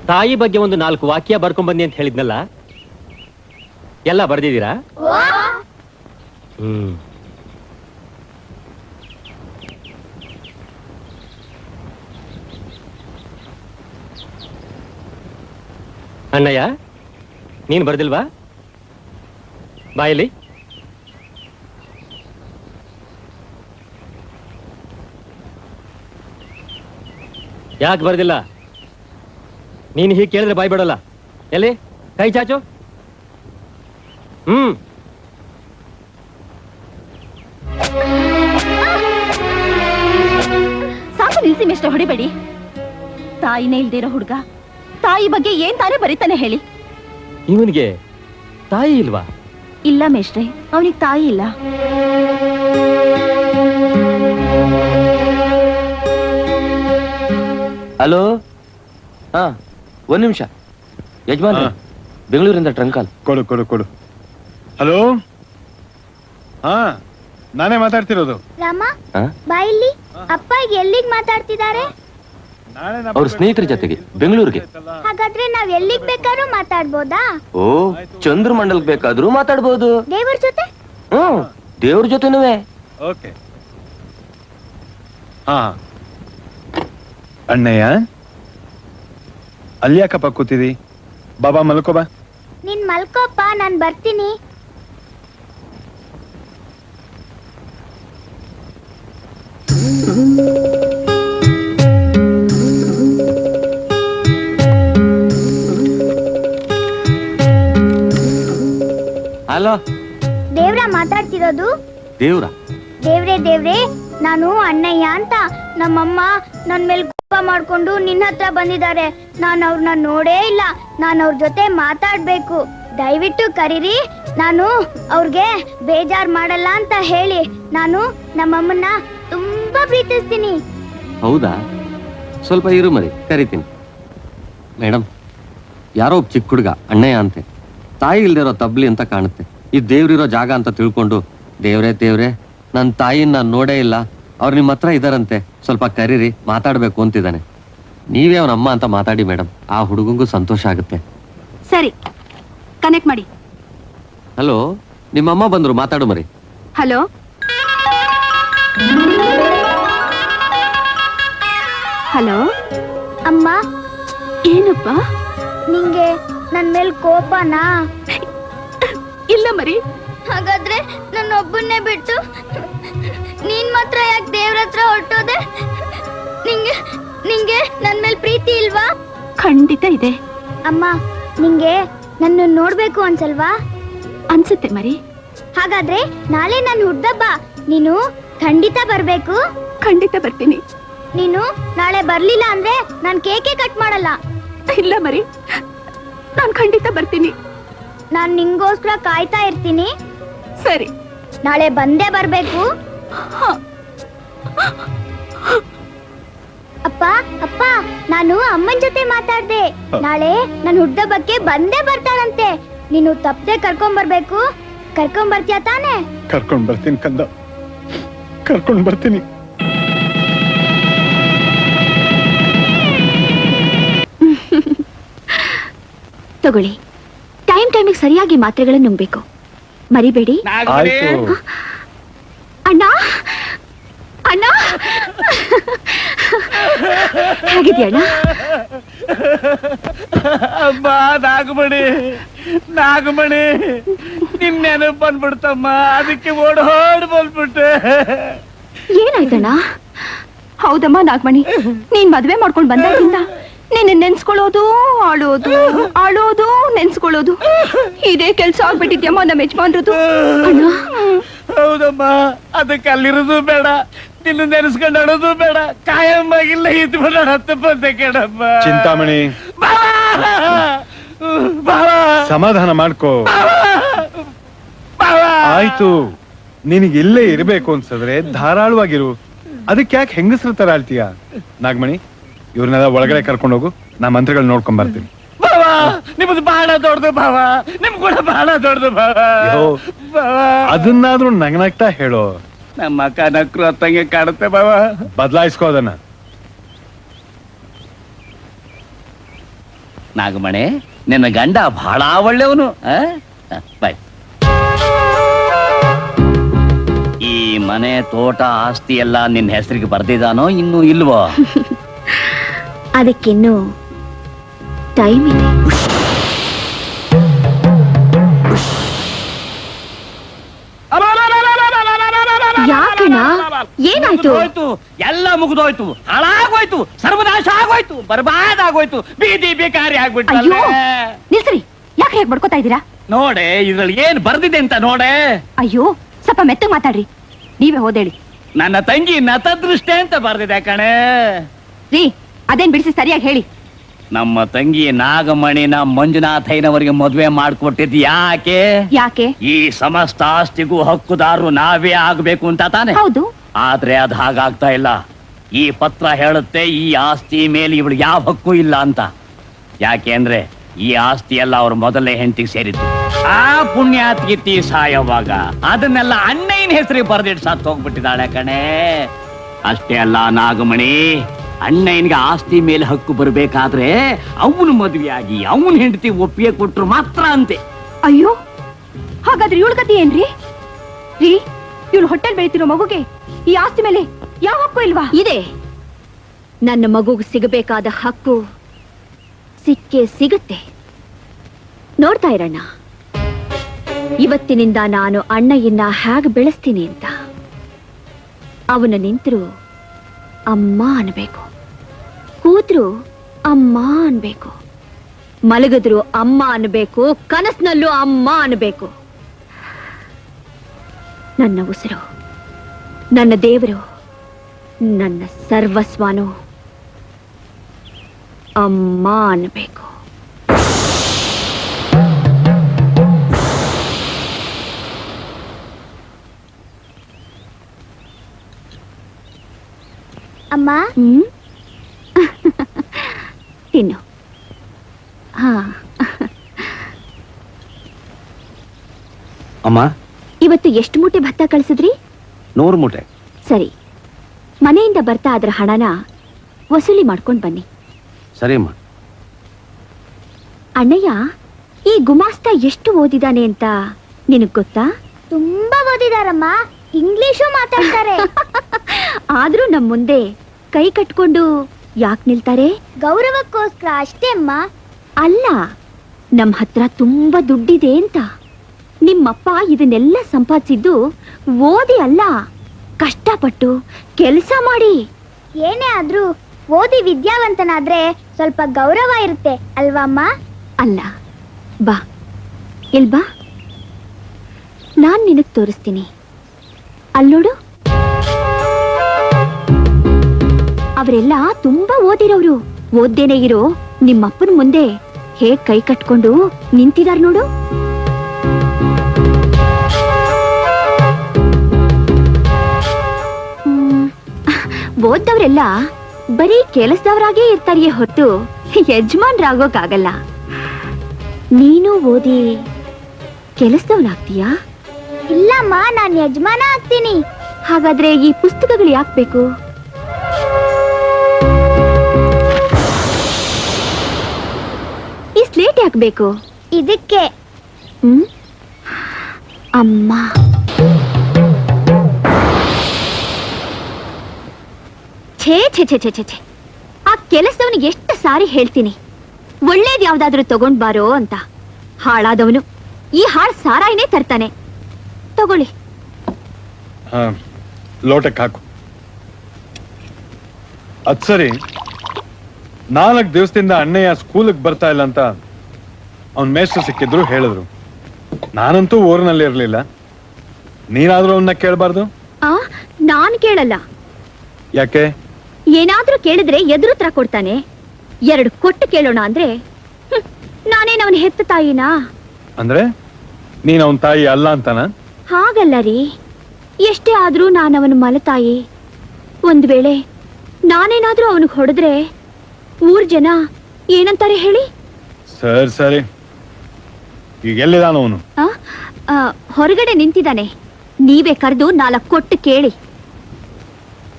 ತಾಯಿ ಬಗ್ಗೆ ಒಂದು 4 ವಾಕ್ಯ ಬರ್ಕೊಂಡ್ ಬನ್ನಿ ಅಂತ ಹೇಳಿದ್ನಲ್ಲ, ಎಲ್ಲ ಬರ್ದಿದ್ದೀರಾ? ಅಣ್ಣಯ್ಯ, ನೀನ್ ಬರ್ದಿಲ್ವಾ? ಬಾಯಲ್ಲಿ ಯಾಕೆ ಬರ್ದಿಲ್ಲ? ನೀನು ಹೀಗೆ ಕೇಳಿದ್ರೆ ಬಾಯ್ ಬಿಡಲ್ಲ. ಎಲ್ಲಿ ಕೈ ಚಾಚು. ಸಾಕು ನಿಲ್ಸಿ ಮಿಸ್ಟರ್, ಹೊಡಿಬೇಡಿ. ತಾಯಿನೇ ಇಲ್ದಿರೋ ಹುಡುಗ ತಾಯಿ ಬಗ್ಗೆ ಏನ್ ತಾನೇ ಬರೀತಾನೆ ಹೇಳಿ? ಇವನಿಗೆ ತಾಯಿ ಇಲ್ವಾ? ಇಲ್ಲ ಮೇಷ್ಟ್ರೆ, ಅವನಿಗೆ ತಾಯಿ ಇಲ್ಲ. ಹಲೋ, ಹಾ ಒಂದ್ ನಿಮಿಷ ಯಜಮಾನ್, ಬೆಂಗಳೂರಿಂದ ಟ್ರಂಕ್ ಕಾಲ್. ಕೊಡು ಕೊಡು ಕೊಡು. ಹಲೋ, ಹಾ ನಾನೇ ಮಾತಾಡ್ತಿರೋದು. ರಾಮ, ಬಾಯಿಲಿ ಅಪ್ಪ ಎಲ್ಲಿಗೆ ಮಾತಾಡ್ತಿದ್ದಾರೆ? ಅವ್ರ ಸ್ನೇಹಿತರ ಜೊತೆಗೆ ಬೆಂಗಳೂರಿಗೆ. ಹಾಗಾದ್ರೆ ನಾವ್ ಎಲ್ಲಿಗ್ ಬೇಕಾದ್ರೂ ಮಾತಾಡ್ಬೋದಾ? ಓ, ಚಂದ್ರಮಂಡಲ್ ಬೇಕಾದ್ರೂ ಮಾತಾಡ್ಬೋದು. ದೇವ್ರ ಜೊತೆ? ದೇವ್ರ ಜೊತೆನೂ. ಓಕೆ. ಹಾ ಅಣ್ಣಯ್ಯ, ಅಲ್ಲಿ ಯಾಕಪ್ಪ ಕೂತಿದಿ? ಬಾಬಾ ಮಲ್ಕೋ ಬಾ. ನೀನ್ ಮಲ್ಕೋಪ್ಪ, ನಾನ್ ಬರ್ತೀನಿ. ಹಲೋ, ದೇವ್ರ ಮಾತಾಡ್ತಿರೋದು? ದೇವ್ರ? ದೇವ್ರೇ, ನಾನು ಅಣ್ಣಯ್ಯ ಅಂತ. ನಮ್ಮಮ್ಮ ನನ್ ಮೇಲೆ ಕೋಪ ಮಾಡ್ಕೊಂಡು ನಿನ್ನ ಹತ್ರ ಬಂದಿದ್ದಾರೆ. ನಾನು ಅವ್ರನ್ನ ನೋಡೇ ಇಲ್ಲ. ನಾನು ಅವ್ರ ಜೊತೆ ಮಾತಾಡ್ಬೇಕು. ದಯವಿಟ್ಟು ಕರೀರಿ. ನಾನು ಅವ್ರಿಗೆ ಬೇಜಾರ್ ಮಾಡಲ್ಲ ಅಂತ ಹೇಳಿ. ನಾನು ನಮ್ಮಮ್ಮನ್ನ ತುಂಬಾ ಪ್ರೀತಿಸ್ತೀನಿ. ಹೌದಾ? ಸ್ವಲ್ಪ ಇರು ಮರಿ, ಕರಿತೀನಿ. ಮೇಡಮ್, ಯಾರೋ ಒಬ್ಬ ಚಿಕ್ಕ ಹುಡುಗ ಅಣ್ಣಯ್ಯ ಅಂತೆ. ತಾಯಿ ಇಲ್ದಿರೋ ತಬ್ಲಿ ಅಂತ ಕಾಣುತ್ತೆ. ಈ ದೇವ್ರಿರೋ ಜಾಗ ಅಂತ ತಿಳ್ಕೊಂಡು, ದೇವ್ರೇ ನನ್ನ ತಾಯಿನ ನಾನು ನೋಡೇ ಇಲ್ಲ, ಅವ್ರು ನಿಮ್ಮ ಹತ್ರ ಇದಾರಂತೆ, ಸ್ವಲ್ಪ ಕರೀರಿ, ಮಾತಾಡ್ಬೇಕು ಅಂತಿದ್ದಾನೆ. ನೀವೇ ಅವನ ಅಮ್ಮ ಅಂತ ಮಾತಾಡಿ ಮೇಡಮ್, ಆ ಹುಡುಗಂಗೂ ಸಂತೋಷ ಆಗುತ್ತೆ. ಸರಿ, ಕನೆಕ್ಟ್ ಮಾಡಿ. ಹಲೋ, ನಿಮ್ಮಮ್ಮ ಬಂದ್ರು, ಮಾತಾಡು ಮರಿ. ಹಲೋ, ಹಲೋ ಅಮ್ಮ. ಏನಪ್ಪ? ನಿಂಗೆ ನನ್ ಮೇಲ್ ಕೋಪನಾ? ಇಲ್ಲ ಮರಿ. ಹಾಗಾದ್ರೆ ನನ್ನ ಒಬ್ಬನ್ನೇ ಬಿಟ್ಟು ನೀನ್ ಮಾತ್ರ ಯಾಕೆ ದೇವ್ರ ಹತ್ರ ಹೊರಟೋದೆ? ನಿಂಗೆ ನನ್ ಮೇಲ್ ಪ್ರೀತಿ ಇಲ್ವಾ? ಖಂಡಿತ ಇದೆ. ಅಮ್ಮ, ನಿಂಗೆ ನನ್ನ ನೋಡ್ಬೇಕು ಅನ್ಸಲ್ವಾ? ಅನ್ಸುತ್ತೆ ಮರಿ. ಹಾಗಾದ್ರೆ ನಾಳೆ ನನ್ನ ಹುಡ್ದಬ್ಬ, ನೀನು ಖಂಡಿತ ಬರ್ಬೇಕು. ಖಂಡಿತ ಬರ್ತೀನಿ. ನೀನು ನಾಳೆ ಬರ್ಲಿಲ್ಲ ಅಂದ್ರೆ ನಾನ್ ಕೇಕೆ ಕಟ್ ಮಾಡಲ್ಲ. ಇಲ್ಲ ಮರಿ, ನಾನ್ ಖಂಡಿತ ಬರ್ತೀನಿ. ನಾನ್ ನಿಂಗೋಸ್ಕರ ಕಾಯ್ತಾ ಇರ್ತೀನಿ. ಸರಿ, ನಾಳೆ ಬಂದೇ ಬರ್ಬೇಕು. ಅಪ್ಪ, ನಾನು ಅಮ್ಮನ್ ಜೊತೆ ಮಾತಾಡ್ದೆ. ನಾಳೆ ನನ್ ಹುಡ್ದಬ್ಬಕ್ಕೆ ಬಂದೇ ಬರ್ತಾಳಂತೆ. ನೀನು ತಪ್ಪದೆ ಕರ್ಕೊಂಡ್ ಬರ್ಬೇಕು. ಕರ್ಕೊಂಡ್ ಬರ್ತೀಯ ತಾನೆ? ಕರ್ಕೊಂಡ್ ಬರ್ತೀನಿ ಕಂದ, ಕರ್ಕೊಂಡ್ ಬರ್ತೀನಿ. ತಗೊಳ್ಳಿ, ಟೈಮಿಗೆ ಸರಿಯಾಗಿ ಮಾತ್ರೆಗಳನ್ನು ನುಂಗ್ಬೇಕು, ಮರಿಬೇಡಿ. ಅಣ್ಣ, ಅಣ್ಣ ಹೇಗಿದ್ಯಣ್ಣ? ಅಮ್ಮ, ನಾಗಮಣಿ ನಿನ್ ನೆನಪು ಬಂದ್ಬಿಡ್ತಮ್ಮ, ಅದಕ್ಕೆ ಓಡೋಡ್ ಬಂದ್ಬಿಟ್ಟೆ. ಏನಾಯ್ತಣ್ಣ? ಹೌದಮ್ಮ ನಾಗಮಣಿ, ನೀನ್ ಮದ್ವೆ ಮಾಡ್ಕೊಂಡ್ ಬಂದಾಗಿಂದ ನಿನ್ನ ನೆನ್ಸ್ಕೊಳ್ಳೋದು, ಆಳೋದು, ನೆನ್ಸ್ಕೊಳ್ಳೋದು, ಇದೇ ಕೆಲ್ಸ ಆಗ್ಬಿಟ್ಟಿದ್ಯಮ್ಮ ನಮ್ಮ ಯಜಮಾನ್ರದು. ಹೌದಮ್ಮ, ಅದಕ್ಕೆ ಅಲ್ಲಿರೋದು ಬೇಡ, ನಿನ್ನ ನೆನೆಸ್ಕೊಂಡು ಆಡೋದು ಬೇಡ, ಕಾಯಮ್ಮಾಗಿಲ್ಲ ಇದ್ಬಿಡ ಹತ್ತಪ್ಪಂತೆ ಕೇಳಮ್ಮ. ಚಿಂತಾಮಣಿ, ಸಮಾಧಾನ ಮಾಡ್ಕೋ. ಆಯ್ತು, ನಿನಗೆ ಇಲ್ಲೇ ಇರ್ಬೇಕು ಅನ್ಸಿದ್ರೆ ಧಾರಾಳವಾಗಿರು. ಅದಕ್ಕೆ ಯಾಕೆ ಹೆಂಗಸ್ರ ತರ ಆಳ್ತೀಯ? ನಾಗಮಣಿ, ಇವ್ರನ್ನೆಲ್ಲ ಒಳಗಡೆ ಕರ್ಕೊಂಡು ಹೋಗು, ನಾ ಮಂತ್ರಗಳು ನೋಡ್ಕೊಂಡ್ ಬರ್ತೀನಿ. ನಿಮ್ದು ಬಹಳ ದೊಡ್ಡದು ಭಾವ, ನಿಮ್ ಕೂಡ ಬಹಳ ದೊಡ್ಡದು ಭಾವ. ಅದನ್ನಾದ್ರೂ ನಗ್ನಗ್ತಾ ಹೇಳೋ. ನಮ್ಮ ಅಕ್ಕ ನಕ್ರು ಅತ್ತಂಗೆ ಕಾಡುತ್ತೆ ಭಾವ. ಬದಲಾಯಿಸ್ಕೋ ಅದನ್ನ. ನಾಗಮಣಿ, ನಿನ್ನ ಗಂಡ ಬಹಳ ಒಳ್ಳೆಯವನು. ಬಾಯ್. ಈ ಮನೆ, ತೋಟ, ಆಸ್ತಿ ಎಲ್ಲ ನಿನ್ನ ಹೆಸರಿಗೆ ಬರ್ದಿದಾನೋ ಇನ್ನೂ ಇಲ್ವೋ? ಅದಕ್ಕಿನ್ನು ಟೈಮ್ ಇದೆ. ಯಾಕಣ್ಣ? ಏನಾಯ್ತು? ಮುಗ್ದೋಯ್ತು, ಎಲ್ಲ ಮುಗಿದೋಯ್ತು, ಹಾಳಾಗೋಯ್ತು, ಸರ್ವನಾಶ ಆಗೋಯ್ತು, ಬರ್ಬಾದ್ ಆಗೋಯ್ತು, ಬೀದಿ ಬೇಕಾರಿ ಆಗ್ಬಿಟ್ಟು. ಅಯ್ಯೋ ನಿಲ್ಸ್ರಿ, ಯಾಕೆ ಹೇಗ್ ಬಡ್ಕೋತಾ ಇದ್ದೀರಾ? ನೋಡೆ ಇದ್ರಲ್ಲಿ ಏನ್ ಬರ್ದಿದೆ ಅಂತ ನೋಡೆ. ಅಯ್ಯೋ ಸ್ವಲ್ಪ ಮೆತ್ತಗ್ ಮಾತಾಡ್ರಿ, ನೀವೇ ಹೋದೇಳಿ. ನನ್ನ ತಂಗಿ ನತದೃಷ್ಟೆ ಅಂತ ಬರ್ದಿದೆ ಕಣೆ. ರೀ ಅದೇನ್ ಬಿಡಿಸಿ ಸರಿಯಾಗಿ ಹೇಳಿ. ನಮ್ಮ ತಂಗಿ ನಾಗಮಣಿನ ಮಂಜುನಾಥಯ್ಯನವರಿಗೆ ಮದುವೆ ಮಾಡ್ಕೊಟ್ಟಿದ್ ಯಾಕೆ? ಯಾಕೆ? ಈ ಸಮಸ್ತ ಆಸ್ತಿಗೂ ಹಕ್ಕುದಾರರು ನಾವೇ ಆಗ್ಬೇಕು ಅಂತ ತಾನೆ. ಹೌದು. ಆದ್ರೆ ಅದ್ ಹಾಗಾಗ್ತಾ ಇಲ್ಲ. ಈ ಪತ್ರ ಹೇಳುತ್ತೆ ಈ ಆಸ್ತಿ ಮೇಲೆ ಇವಳು ಯಾವ ಹಕ್ಕು ಇಲ್ಲ ಅಂತ. ಯಾಕೆ ಅಂದ್ರೆ ಈ ಆಸ್ತಿ ಎಲ್ಲ ಅವ್ರ ಮೊದಲನೇ ಹೆಂಡತಿಗೆ ಸೇರಿತ್ತು. ಆ ಪುಣ್ಯಾತ್ಗಿತ್ತಿ ಸಾಯವಾಗ ಅದನ್ನೆಲ್ಲ ಅಣ್ಣಯ್ಯನ ಹೆಸರಿಗೆ ಬರ್ದಿಟ್ಟು ಸತ್ತು ಹೋಗ್ಬಿಟ್ಟಿದ್ದಾಳೆ ಕಣೆ. ಅಷ್ಟೇ ಅಲ್ಲ ನಾಗಮಣಿ, ಅಣ್ಣಯ್ಯನಿಗೆ ಆಸ್ತಿ ಮೇಲೆ ಹಕ್ಕು ಬರ್ಬೇಕಾದ್ರೆ ಅವನು ಮದುವೆಯಾಗಿ ಅವನ ಹೆಂಡತಿ ಒಪ್ಪಿಗೆ ಕೊಟ್ರು ಮಾತ್ರ ಅಂತೆ. ಅಯ್ಯೋ ಹಾಗಾದ್ರೆ ಇವಳ ಗತಿ ಏನ್ರಿ? ರೀ ಇವಳು ಹೊಟ್ಟೆಲ್ ಬೆಳಿತಿರೋ ಮಗುಗೆ ಈ ಆಸ್ತಿ ಮೇಲೆ ಯಾವ ಹಕ್ಕು ಇಲ್ವಾ? ಇದೆ. ನನ್ನ ಮಗುಗೆ ಸಿಗಬೇಕಾದ ಹಕ್ಕು ಸಿಕ್ಕೇ ಸಿಗುತ್ತೆ. ನೋಡ್ತಾ ಇರಣ್ಣ, ಇವತ್ತಿನಿಂದ ನಾನು ಅಣ್ಣಯ್ಯನ್ನ ಹೇಗೆ ಬೆಳೆಸ್ತೀನಿ ಅಂತ. ಅವನ ನಿಂತರು ಅಮ್ಮ ಅನ್ಬೇಕು, ಕೂತ್ರು ಅಮ್ಮ ಅನ್ಬೇಕು, ಮಲಗಿದ್ರು ಅಮ್ಮ ಅನ್ಬೇಕು, ಕನಸಿನಲ್ಲೂ ಅಮ್ಮ ಅನ್ಬೇಕು. ನನ್ನ ಉಸಿರು, ನನ್ನ ದೇವರು, ನನ್ನ ಸರ್ವಸ್ವನು ಅಮ್ಮ ಅನ್ಬೇಕು. ಅಮ್ಮ, ತಿನ್ನು. ಹಾ, ಅಮ್ಮ, ಇವತ್ತು ಎಷ್ಟು ಮೂಟೆ ಭತ್ತ ಕಳಿಸಿದ್ರಿ? 100 ಮೂಟೆ. ಸರಿ, ಮನೆಯಿಂದ ಬರ್ತಾ ಅದರ ಹಣನ ವಸೂಲಿ ಮಾಡ್ಕೊಂಡು ಬನ್ನಿ. ಸರಿ ಅಮ್ಮ. ಅಣ್ಣಯ್ಯ, ಈ ಗುಮಾಸ್ತ ಎಷ್ಟು ಓದಿದಾನೆ ಅಂತ ನಿನಗ್ ಗೊತ್ತಾ? ತುಂಬಾ ಓದಿದಾರಮ್ಮ, ಇಂಗ್ಲಿಷು ಮಾತಾಡ್ತಾರೆ. ಆದ್ರೂ ನಮ್ ಮುಂದೆ ಕೈ ಕಟ್ಕೊಂಡು ಯಾಕೆ ನಿಲ್ತಾರೆ? ಗೌರವಕ್ಕೋಸ್ಕರ ಅಷ್ಟೇ ಅಮ್ಮ. ಅಲ್ಲ, ನಮ್ ಹತ್ರ ತುಂಬಾ ದುಡ್ಡಿದೆ ಅಂತ. ನಿಮ್ಮಪ್ಪ ಇದನ್ನೆಲ್ಲ ಸಂಪಾದಿಸಿದ್ದು ಓದಿ ಅಲ್ಲ, ಕಷ್ಟಪಟ್ಟು ಕೆಲಸ ಮಾಡಿ. ಏನೇ ಆದ್ರೂ ಓದಿ ವಿದ್ಯಾವಂತನಾದ್ರೆ ಸ್ವಲ್ಪ ಗೌರವ ಇರುತ್ತೆ ಅಲ್ವಾ ಅಮ್ಮ? ಅಲ್ಲ, ಬಾ ಇಲ್ ಬಾ, ನಾನ್ ನಿನಗ್ ತೋರಿಸ್ತೀನಿ. ಅಲ್ಲೋಡು, ಅವರೆಲ್ಲ ತುಂಬಾ ಓದಿರೋರು. ಓದ್ದೇನೆ ಇರೋ ನಿಮ್ಮಪ್ಪನ ಮುಂದೆ ಹೇಗ್ ಕೈ ಕಟ್ಕೊಂಡು ನಿಂತಿದಾರ್ ನೋಡು. ಓದ್ದವ್ರೆಲ್ಲ ಬರೀ ಕೆಲಸದವರಾಗೇ ಇರ್ತಾರಿಯೇ ಹೊತ್ತು ಯಜಮಾನ್ರಾಗೋಕ್ಕಾಗಲ್ಲ. ನೀನು ಓದಿ ಕೆಲಸದವನಾಗ್ತೀಯಾ? ಇಲ್ಲಮ್ಮ, ನಾನ್ ಯಜಮಾನ ಆಗ್ತೀನಿ. ಹಾಗಾದ್ರೆ ಈ ಪುಸ್ತಕಗಳು ಯಾಕೆ ಬೇಕು? ಈ ಸ್ಲೇಟ್ ಯಾಕೆ ಬೇಕು? ಇದಕ್ಕೆ. ಅಮ್ಮ, ಛೇ ಛೇ ಛೇ ಛೇ ಛೇ ಛೇ, ಆ ಕೆಲಸದವನಿಗೆ ಎಷ್ಟು ಸಾರಿ ಹೇಳ್ತೀನಿ, ಒಳ್ಳೇದ್ ಯಾವ್ದಾದ್ರೂ ತಗೊಂಡ್ ಬಾರೋ ಅಂತ. ಹಾಳಾದವನು ಈ ಹಾಳ್ ಸಾರಾಯಿನೇ ತರ್ತಾನೆ. ತಗೊಳ್ಳಿ. ಲೋಟಕ್ಕೆ ಹಾಕು. ಅದ್ ಸರಿ, 4 ದಿವಸದಿಂದ ಅಣ್ಣಯ್ಯ ಸ್ಕೂಲಿಗೆ ಬರ್ತಾ ಇಲ್ಲ ಅಂತ ಅವನ್ ಮೇಷ್ಟ್ರು ಸಿಕ್ಕಿದ್ರು, ಹೇಳಿದ್ರು. ನಾನಂತೂ ಊರಿನಲ್ಲಿ ಇರ್ಲಿಲ್ಲ. ನೀನಾದ್ರೂ ಅವನ್ನ ಕೇಳಬಾರ್ದು? ನಾನ್ ಕೇಳಲ್ಲ. ಯಾಕೆ? ಏನಾದ್ರೂ ಕೇಳಿದ್ರೆ ಎದುರುತ್ರ ಕೊಡ್ತಾನೆ. 2 ಕೊಟ್ಟು ಕೇಳೋಣ ಅಂದ್ರೆ ನಾನೇನ್ ಅವನ ಹೆತ್ತ ತಾಯಿನಾ? ಅಂದ್ರೆ ನೀನ್ ಅವನ್ ತಾಯಿ ಅಲ್ಲ ಅಂತಾನ? ಹಾಗಲ್ಲ ರೀ, ಎಷ್ಟೇ ಆದ್ರೂ ನಾನವನ ಮಲತಾಯಿ. ಒಂದ್ ವೇಳೆ ನಾನೇನಾದ್ರೂ ಅವನಿಗೆ ಹೊಡೆದ್ರೆ ಊರ್ ಜನ ಏನಂತಾರೆ ಹೇಳಿ? ಸರಿ ಸರಿ, ಈಗ ಎಲ್ಲಿದಾನ ಅವನು? ಹೊರಗಡೆ ನಿಂತಿದ್ದಾನೆ. ನೀವೇ ಕರೆದು 4 ಕೊಟ್ಟು ಕೇಳಿ.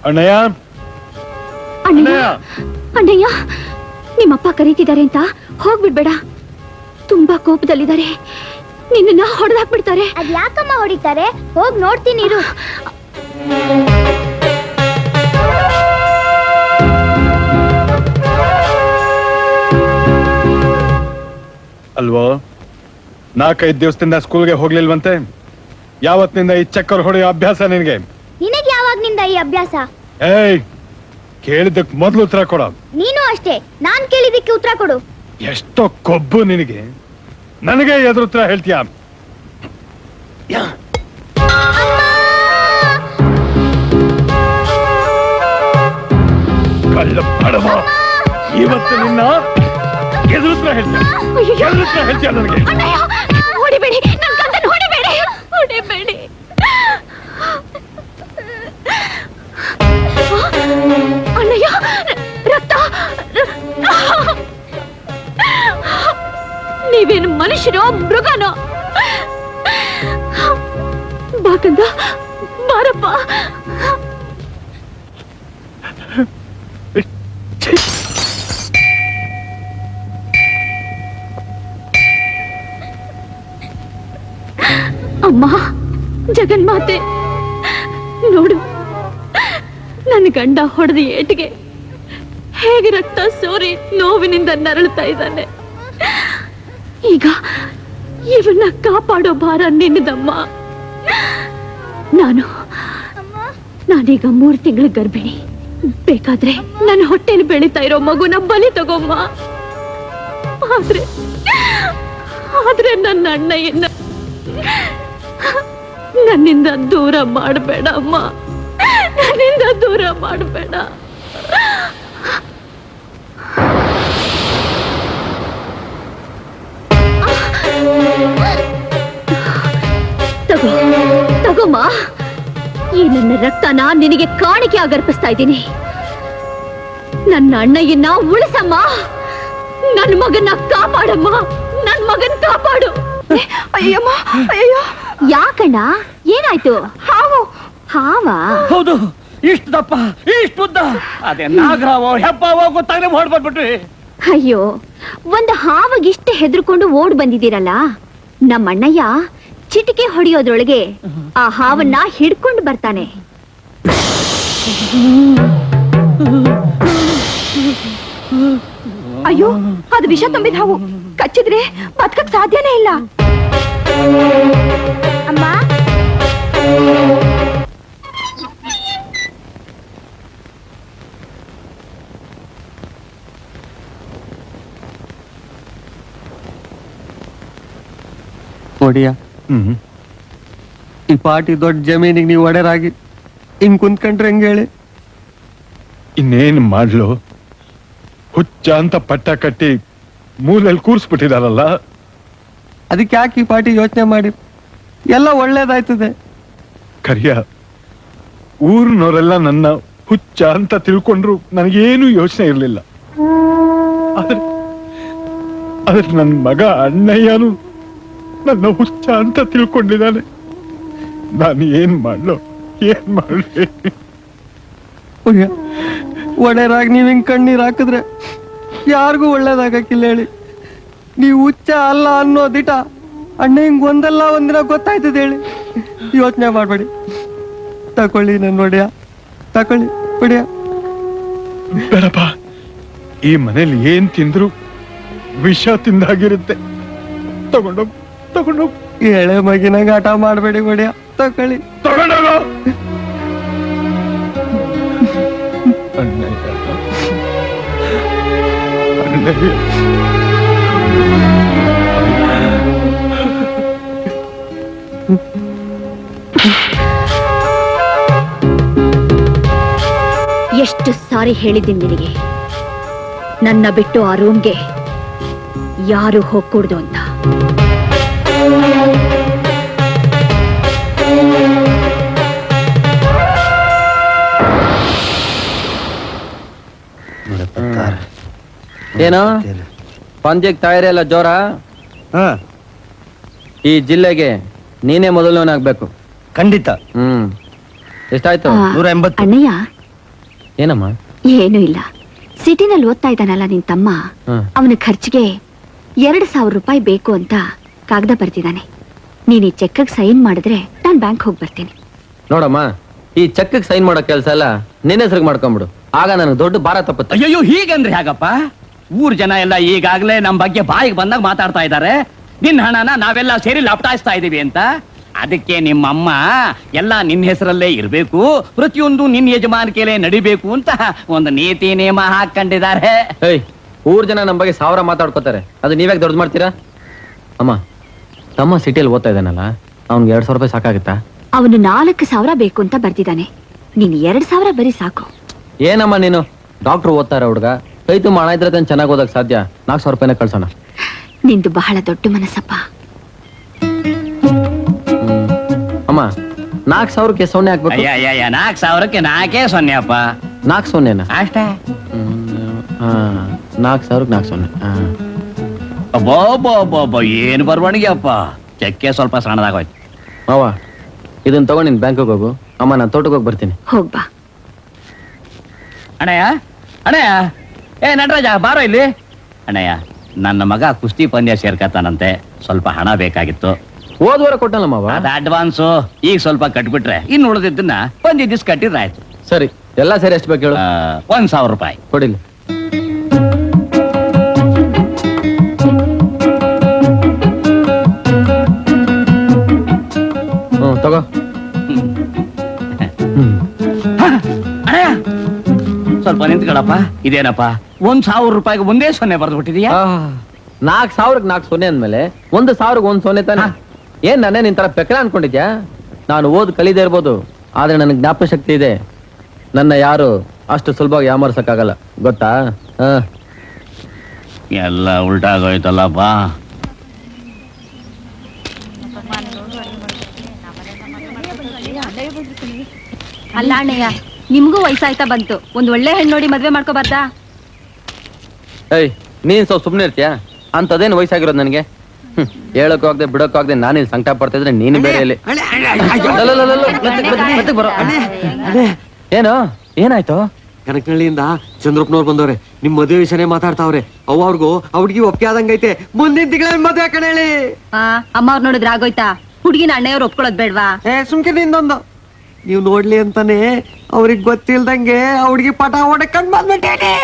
ಅಣ್ಣಯ್ಯ, ಅಣ್ಣಯ್ಯ, ಅಣ್ಣಯ್ಯ, ನಿಮ್ಮಪ್ಪ ಕರೀತಿದ್ದಾರೆ ಅಂತ ಹೋಗ್ಬಿಡ್ಬೇಡ. ತುಂಬಾ ಕೋಪದಲ್ಲಿದ್ದಾರೆ, ನಿನ್ನ ಹೊಡೆದಾಕ್ಬಿಡ್ತಾರೆ. ಅದ್ ಯಾಕಮ್ಮ ಹೊಡಿತಾರೆ? ಹೋಗ್ ನೋಡ್ತೀನಿ ಇರು. ಅಲ್ವೋ, 4-5 ದಿವಸದಿಂದ ಸ್ಕೂಲ್ಗೆ ಹೋಗ್ಲಿಲ್ವಂತೆ? ಯಾವತ್ತಿನಿಂದ ಈ ಚಕ್ಕರ್ ಹೊಡೆಯೋ ಅಭ್ಯಾಸ ನಿನಗೆ? ನಿನಗೆ ಯಾವಾಗ್ನಿಂದ ಈ ಅಭ್ಯಾಸ? ಏಯ್, ಕೇಳಿದ್ದಕ್ ಮೊದ್ಲು ಉತ್ತರ ಕೊಡ. ನೀನು ಅಷ್ಟೇ, ನಾನ್ ಕೇಳಿದಕ್ಕೆ ಉತ್ತರ ಕೊಡು. ಎಷ್ಟೋ ಕೊಬ್ಬು ನಿನಗೆ, ನನಗೆ ಎದುರು ಉತ್ತರ ಹೇಳ್ತೀಯ? ಕಳ್ಳ ಬಡವ, ಇವತ್ತು ನಿನ್ನ ಎದುರು ಉತ್ತರ ಹೇಳ್ತೀಯ? ಎದುರು ಉತ್ತರ ಹೇಳ್ತೀಯ ನನಗೆ? ಹೊಡಿಬೇಡಿ, ನನ್ನ ಗಂಡನ ಹೊಡಿಬೇಡಿ, ಹೊಡಿಬೇಡಿ. ಅಣ್ಣಯ್ಯ, ರಕ್ತ. ನೀವೇನು ಮನುಷ್ಯನೋ ಮೃಗನೋ? ಬಾಕಂದ, ಬಾರಪ್ಪ. ಅಮ್ಮ, ಜಗನ್ಮಾತೆ ನೋಡು, ನನ್ನ ಗಂಡ ಹೊಡೆದ ಏಟಿಗೆ ಹೇಗೆ ರಕ್ತ ಸೋರಿ ನೋವಿನಿಂದ ನರಳುತ್ತಾ ಇದ್ದಾನೆ. ಈಗ ಇವನ್ನ ಕಾಪಾಡೋ ಭಾರ ನಿನ್ನದಮ್ಮ. ನಾನೀಗ 3 ತಿಂಗಳ ಗರ್ಭಿಣಿ. ಬೇಕಾದ್ರೆ ನನ್ನ ಹೊಟ್ಟೆಲಿ ಬೆಳೀತಾ ಇರೋ ಮಗುನ ಬಲಿ ತಗೋಮ್ಮ. ಆದ್ರೆ ನನ್ನ ಅಣ್ಣಯ್ಯನ ನನ್ನಿಂದ ದೂರ ಮಾಡಬೇಡ ಅಮ್ಮ, ನನ್ನಿಂದ ದೂರ ಮಾಡಬೇಡ. ತಗೋಮ್ಮ, ಈ ನನ್ನ ರಕ್ತನ ನಿನಗೆ ಕಾಣಿಕೆ ಆಗರ್ಪಿಸ್ತಾ ಇದ್ದೀನಿ. ನನ್ನ ಅಣ್ಣಯ್ಯನ ಉಳಿಸಮ್ಮ, ನನ್ನ ಮಗನ ಕಾಪಾಡಮ್ಮ, ನನ್ನ ಮಗನ್ ಕಾಪಾಡು. ಅಯ್ಯಮ್ಮ, ಅಯ್ಯೋ. ಯಾಕಣ್ಣ, ಏನಾಯ್ತು? ಹಾವ? ಹೌದು, ಇಷ್ಟು ದಪ್ಪ, ಇಷ್ಟು ಉದ್ದ. ಅದೇ ನಾಗರಾವೋ ಹೆಬ್ಬಾವೋ ಗೊತ್ತಾಗ್ರೆ ಹೊಡ್ ಬಂದ್ಬಿಟ್ರಿ. ಅಯ್ಯೋ, ಒಂದು ಹಾವಾಗಿಷ್ಟು ಹೆದರ್ಕೊಂಡು ಓಡ್ ಬಂದಿದ್ದೀರಲ್ಲ. ನಮ್ಮ ಅಣ್ಣಯ್ಯ ಚಿಟಿಕೆ ಹೊಡೆಯೋದ್ರೊಳಗೆ ಆ ಹಾವನ್ನ ಹಿಡ್ಕೊಂಡು ಬರ್ತಾನೆ. ಅಯ್ಯೋ, ಅದು ವಿಷ ತುಂಬಿದ ಹಾವು. ಕಚ್ಚಿದ್ರೆ ಬದುಕಕ್ ಸಾಧ್ಯನೇ ಇಲ್ಲ. ಅಮ್ಮ, ಒಡಿಯ, ಈ ಪಾಟಿ ದೊಡ್ಡ ಜಮೀನಿಗೆ ನೀವು ಒಡೆರಾಗಿ ಹಿಂಗ್ ಕುಂತ್ಕೊಂಡ್ರೆ ಹೆಂಗ ಹೇಳಿ? ಇನ್ನೇನ್ ಮಾಡ್ಲು? ಹುಚ್ಚ ಅಂತ ಪಟ್ಟ ಕಟ್ಟಿ ಮೂಲೆಯಲ್ಲಿ ಕೂರ್ಸ್ಬಿಟ್ಟಿದಾರಲ್ಲ. ಅದಕ್ಕೆ ಯಾಕೆ ಈ ಪಾಟಿ ಯೋಚನೆ ಮಾಡಿ? ಎಲ್ಲ ಒಳ್ಳೇದಾಯ್ತದೆ. ಕರಿಯ, ಊರಿನವರೆಲ್ಲ ನನ್ನ ಹುಚ್ಚ ಅಂತ ತಿಳ್ಕೊಂಡ್ರು ನನಗೇನು ಯೋಚನೆ ಇರ್ಲಿಲ್ಲ. ಆದ್ರೆ ನನ್ನ ಮಗ ಅಣ್ಣಯ್ಯನು ನನ್ನ ಹುಚ್ಚ ಅಂತ ತಿಳ್ಕೊಂಡಿದ್ದಾನೆ. ನಾನು ಏನ್ ಮಾಡ್ಲಿ? ಒಡೆರಾಗಿ ನೀವ್ ಹಿಂಗ್ ಕಣ್ಣೀರ್ ಹಾಕಿದ್ರೆ ಯಾರಿಗೂ ಒಳ್ಳೇದಾಗಕ್ಕಿಲ್ಲ ಹೇಳಿ. ನೀವು ಹುಚ್ಚ ಅಲ್ಲ ಅನ್ನೋ ದಿಟ ಅಣ್ಣ ಹಿಂಗ್ ಒಂದಿನ ಗೊತ್ತಾಯ್ತದೆ ಹೇಳಿ. ಯೋಚನೆ ಮಾಡ್ಬೇಡಿ, ತಕೊಳ್ಳಿ ನನ್ ಒಡೆಯ, ತಕೊಳ್ಳಿ ಒಡೆಯ. ಬೇಡಪ್ಪ, ಈ ಮನೇಲಿ ಏನ್ ತಿಂದ್ರು ವಿಷ ತಿಂದಾಗಿರುತ್ತೆ. ತಗೊಂಡೋಗ್. ಎಳೆ ಮಗಿನಾಗ ಆಟ ಮಾಡ್ಬೇಡಿ ಒಡೆಯ, ತಕೊಳ್ಳಿ. ತಗೊಂಡೋಗು. ಎಷ್ಟು ಸಾರಿ ಹೇಳಿದ್ದೀನಿ ನಿನಗೆ, ನನ್ನ ಬಿಟ್ಟು ಆ ರೂಮ್ಗೆ ಯಾರು ಹೋಗ್ಕೂಡ್ದು ಅಂತ. ಏನೋ ಪಂದ್ಯಕ್ಕೆ ತಯಾರಿ ಎಲ್ಲ ಜೋರ? ಈ ಜಿಲ್ಲೆಗೆ ನೀನೇ ಮೊದಲನೇವನಾಗ್ಬೇಕು. ಖಂಡಿತ. ಎಷ್ಟಾಯ್ತು? 180. ಅಣ್ಣಯ್ಯ, ಏನಮ್ಮ? ಏನೂ ಇಲ್ಲ, ಸಿಟಿನಲ್ಲಿ ಓದ್ತಾ ಇದ್ದಾನಲ್ಲ ನಿನ್ ತಮ್ಮ, ಅವನ ಖರ್ಚಿಗೆ 2,000 ರೂಪಾಯಿ ಬೇಕು ಅಂತ ಕಾಗದ ಬರ್ತಿದ್ದಾನೆ. ನೀನ್ ಈ ಚೆಕ್ಗೆ ಸೈನ್ ಮಾಡಿದ್ರೆ ನಾನ್ ಬ್ಯಾಂಕ್ ಹೋಗಿ ಬರ್ತೀನಿ. ನೋಡಮ್ಮ, ಈ ಚೆಕ್ಗೆ ಸೈನ್ ಮಾಡೋ ಕೆಲಸ ಎಲ್ಲ ನಿನ್ನ ಹೆಸರಿಗೆ ಮಾಡ್ಕೊಂಡ್ಬಿಡು, ಆಗ ನನಗೆ ದೊಡ್ಡ ಭಾರ ತಪ್ಪುತ್ತೆ. ಅಯ್ಯೋ, ಹೀಗಂದ್ರೆ ಹೇಗಪ್ಪ? ಊರ್ ಜನ ಎಲ್ಲ ಈಗಾಗ್ಲೇ ನಮ್ ಬಗ್ಗೆ ಬಾಯಿಗೆ ಬಂದಾಗ ಮಾತಾಡ್ತಾ ಇದ್ದಾರೆ. ನಿನ್ ಹಣನ ನಾವೆಲ್ಲ ಸೇರಿ ಲಪಟಾಯಿಸ್ತಾ ಇದೀವಿ ಅಂತ. ಅದಕ್ಕೆ ನಿಮ್ಮಮ್ಮ ಎಲ್ಲ ನಿನ್ನ ಹೆಸರಲ್ಲೇ ಇರ್ಬೇಕು, ಪ್ರತಿಯೊಂದು ನಿನ್ನ ಯಜಮಾನಿಕೆಲೆ ನಡಿಬೇಕು ಅಂತ ಒಂದು ನೀತಿ ನಿಯಮ ಹಾಕೊಂಡಿದ್ದಾರೆ. ಏಯ್, ಊರ್ ಜನ ನಮ್ಮ ಬಗ್ಗೆ 1000 ಮಾತಾಡ್ಕೋತಾರೆ, ಅದು ನೀವ್ಯಾಕೆ ದೊಡ್ಡ ಮಾಡ್ತೀರಾ? ಅಮ್ಮ, ತಮ್ಮ ಸಿಟಿಯಲ್ಲಿ ಓದ್ತಾ ಇದ್ದಾನಲ್ಲ, ಅವ್ನಿಗೆ 2,000 ರೂಪಾಯಿ ಸಾಕಾಗುತ್ತಾ? ಅವನು 4,000 ಬೇಕು ಅಂತ ಬರ್ತಿದ್ದಾನೆ. ನೀನ್ 2,000 ಬರೀ ಸಾಕು. ಏನಮ್ಮ ನೀನು, ಡಾಕ್ಟರ್ ಓದ್ತಾರ ಹುಡುಗ, ಕೈ ತುಂಬ ಹಣ ಇದ್ರೆ ಚೆನ್ನಾಗಿ ಓದಕ್ ಸಾಧ್ಯ. 4,000 ರೂಪಾಯಿನ ಕಳ್ಸೋಣ. ನಿಂದು ಬಹಳ ದೊಡ್ಡ ಮನಸ್ಸಪ್ಪ. ಅಮ್ಮ, 4,000ಕ್ಕೆ ಸೊನ್ನೆ ಹಾಕ್ಬೇಕು. ಅಯ್ಯ 4,000ಕ್ಕೆ 4 ಸೊನ್ನೆಯಪ್ಪ. 4 ಸೊನ್ನೆನಾ? ಅಷ್ಟೇ. 4,000ಕ್ಕೆ 4 ಸೊನ್ನೆ. ಅಬ್ಬಬ್ಬಬ್ಬ, ಏನು ಬರವಣಿಗೆ ಅಪ್ಪ. ಚೆಕ್ಕೆ ಸ್ವಲ್ಪ ಸಣ್ಣದಾಗೋಯ್ತು. ಮಾವ, ಇದನ್ನ ತಗೊಂಡು ನಿನ್ ಬ್ಯಾಂಕಿಗೆ ಹೋಗು. ಅಮ್ಮ, ನಾನು ತೋಟಕ್ಕೆ ಹೋಗಿ ಬರ್ತೀನಿ. ಹೋಗ್ಬಾ. ಅಣ್ಣಯ್ಯ, ಅಣ್ಣಯ್ಯ, ಏ ನಟರಾಜ, ಬಾರೋ ಇಲ್ಲಿ. ಅಣ್ಣಯ್ಯ, ನನ್ನ ಮಗ ಕುಸ್ತಿ ಪಂದ್ಯ ಸೇರ್ಕತಾನಂತೆ, ಸ್ವಲ್ಪ ಹಣ ಬೇಕಾಗಿತ್ತು. ಹೋದ್ವಾರ ಕೊಟ್ಟಲ್ಲ ಮಾವ. ಅದ ಅಡ್ವಾನ್ಸು, ಈಗ ಸ್ವಲ್ಪ ಕಟ್ಬಿಟ್ರೆ ಇನ್ನು ಉಳಿದಿದ್ದನ್ನ ಒಂದ್ ದಿವ್ಸ ಕಟ್ಟಿದ್ರೆ ಆಯ್ತು. ಸರಿ, ಎಲ್ಲ ಸೇರಿ ಎಷ್ಟು ಬೇಕು ಹೇಳು? 1,000 ರೂಪಾಯಿ ಕೊಡಿಲಿ. ತಗೋ. ಅಣ್ಣಯ್ಯ, ಸ್ವಲ್ಪ ನಿಂತ್ಕೊಳಪ್ಪ. ಇದೇನಪ್ಪ, 1,000 ರೂಪಾಯಿಗೆ ಒಂದೇ ಸೊನ್ನೆ ಬರ್ದು ಬಿಟ್ಟಿದೀಯಾ? 4,000ಕ್ಕೆ 4 ಸೊನ್ನೆ ಅಂದ್ಮೇಲೆ 1,000ಕ್ಕೆ 1 ಸೊನ್ನೆ ತಾನೆ. ಏನ್ ನಾನೇ ನಿನ್ ತರ ಪೆಕ್ರ ಅನ್ಕೊಂಡಿದ್ಯಾ? ನಾನು ಓದ್ ಕಲಿದೇ ಇರ್ಬೋದು, ಆದ್ರೆ ನನಗೆ ಜ್ಞಾಪಕ ಶಕ್ತಿ ಇದೆ. ನನ್ನ ಯಾರು ಅಷ್ಟು ಸುಲಭವಾಗಿ ಯಾಮರ್ಸಕ್ಕಾಗಲ್ಲ, ಗೊತ್ತಾ? ಎಲ್ಲ ಉಲ್ಟಾಗೋಯ್ತಲ್ಲಪ್ಪ. ಅಲ್ಲ ಅಣ್ಣಯ್ಯ, ನಿಮ್ಗೂ ವಯಸ್ಸಾಯ್ತಾ ಬಂತು, ಒಂದ್ ಒಳ್ಳೆ ಹೆಣ್ಣು ನೋಡಿ ಮದ್ವೆ ಮಾಡ್ಕೋಬಾರ್ದಾ? ಏಯ್, ನೀನ್ ಸ್ವಲ್ಪ ಸುಮ್ನೆ ಇರ್ತೀಯಾ? ಅಂತದೇನು ವಯಸ್ಸಾಗಿರೋದು ನನಗೆ? ಹೇಳಕ್ಕೂ ಆಗದೆ ಬಿಡಕ್ಕೂ ಆಗದೆ ನಾನಿಲ್ಲಿ ಸಂಕಟ ಪಡ್ತಾ ಇದ್ರೆ ನೀನು ಬೇರೆ ಇಲ್ಲಿ. ಏನು ಏನಾಯ್ತು? ಕನಕನಹಳ್ಳಿಯಿಂದ ಚಂದ್ರಪ್ಪನವ್ರು ಬಂದವ್ರೆ, ನಿಮ್ ಮದುವೆ ವಿಷಯನೇ ಮಾತಾಡ್ತಾವ್ರೆ. ಅವ್ರಿಗೂ ಅವ್ರಿಗೆ ಒಪ್ಪಿಗೆ ಆದಂಗೈತೆ. ಮುಂದಿನ ತಿಂಗಳ ಮದುವೆ ಕಣೇಳಿ. ಅಮ್ಮ ಅವ್ರು ನೋಡಿದ್ರೆ ಆಗೋಯ್ತಾ? ಹುಡುಗಿನ ಅಣ್ಣಯ್ಯವ್ರು ಒಪ್ಕೊಳ್ಳೋದ್ ಬೇಡ್ವಾ? ಸುಮ್ಕೆ ನಿಂದೊಂದು ನೀವು ನೋಡ್ಲಿ ಅಂತಾನೆ ಅವ್ರಿಗೆ ಗೊತ್ತಿಲ್ದಂಗೆ ಅವ್ರಿಗೆ ಪಟ ಹೊಡಕೊಂಡ್ ಬಂದ್ಬಿಟ್ಟೇನೆ.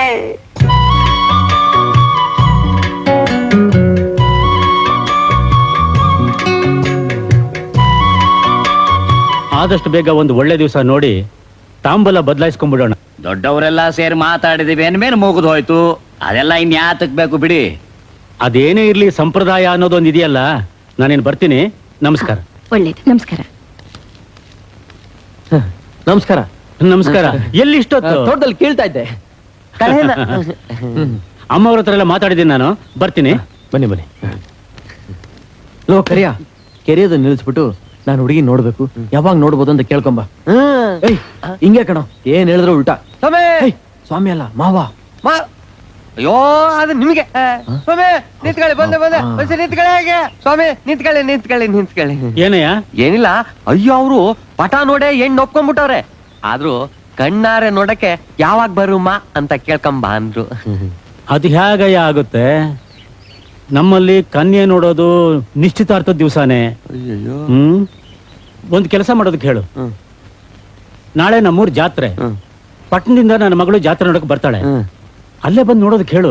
ಆದಷ್ಟು ಬೇಗ ಒಂದು ಒಳ್ಳೆ ದಿವಸ ನೋಡಿ ತಾಂಬೂಲ ಬದಲಾಯಿಸ್ಕೊಂಡ್ಬಿಡೋಣ. ದೊಡ್ಡವರೆಲ್ಲ ಸೇರಿ ಮಾತಾಡಿದಿವಿ ಅಂದ್ಮೇಲೆ ಮುಗಿದು ಹೋಯ್ತು. ಅದೆಲ್ಲ ಇನ್ಯಾತಕ್ ಬೇಕು ಬಿಡಿ. ಅದೇನೇ ಇರ್ಲಿ, ಸಂಪ್ರದಾಯ ಅನ್ನೋದೊಂದು ಇದೆಯಲ್ಲ. ನಾನೇನು ಬರ್ತೀನಿ. ನಮಸ್ಕಾರ. ಒಳ್ಳೇದು. ನಮಸ್ಕಾರ. ನಮಸ್ಕಾರ. ನಮಸ್ಕಾರ. ಎಲ್ಲಿ ಇಷ್ಟೊತ್ತು? ತೋಟದಲ್ಲಿ ಕೇಳ್ತಾ ಇದ್ದೆ. ಅಮ್ಮವ್ರ ಹತ್ರ ಎಲ್ಲ ಮಾತಾಡಿದ್ದೀನಿ ನಾನು. ಬರ್ತೀನಿ. ಬನ್ನಿ ಬನ್ನಿ. ಲೋ ಕರಿಯ, ಕೆರೆಯೋದು ನಿಲ್ಲಿಸ್ಬಿಟ್ಟು ನಾನು ಹುಡುಗಿ ನೋಡ್ಬೇಕು, ಯಾವಾಗ ನೋಡ್ಬೋದು ಅಂತ ಕೇಳ್ಕೊಂಬ. ಹಿಂಗೆ ಕಣೋ, ಏನ್ ಹೇಳಿದ್ರು ಉಲ್ಟಾ. ಸ್ವಾಮಿ ಅಲ್ಲ ಮಾವ. ಅಯ್ಯೋ, ಅದು ನಿಮ್ಗೆ. ಸ್ವಾಮಿ ನಿಂತ್ಕೊಳ್ಳಿ, ಬಂದೆ ನಿಂತ್ಕೊಳ್ಳಿ. ಹೇಗೆ ಸ್ವಾಮಿ ನಿಂತ್ಕೊಳ್ಳಿ. ಏನಯ್ಯ? ಏನಿಲ್ಲ, ಅಯ್ಯೋ ಅವರು ಪಟ ನೋಡೆ ಹೆಣ್ಣು ಒಪ್ಕೊಂಡ್ಬಿಟ್ಟವ್ರೆ. ಆದ್ರೂ ಕಣ್ಣಾರೆ ನೋಡಕ್ಕೆ ಯಾವಾಗ ಬರುಮ್ಮ ಅಂತ ಕೇಳ್ಕೊಂಬ ಅಂದ್ರು. ಅದು ಹೇಗಯ್ಯ ಆಗುತ್ತೆ? ನಮ್ಮಲ್ಲಿ ಕನ್ಯೆ ನೋಡೋದು ನಿಶ್ಚಿತಾರ್ಥದ ದಿವಸನೇ. ಒಂದು ಕೆಲಸ ಮಾಡೋದಕ್ಕೆ ಹೇಳು. ನಾಳೆ ನಮ್ಮೂರ್ ಜಾತ್ರೆ, ಪಟ್ಟಣದಿಂದ ನನ್ನ ಮಗಳು ಜಾತ್ರೆ ನೋಡಕ್ ಬರ್ತಾಳೆ. ಅಲ್ಲೇ ಬಂದು ನೋಡೋದಕ್ಕೆ ಹೇಳು.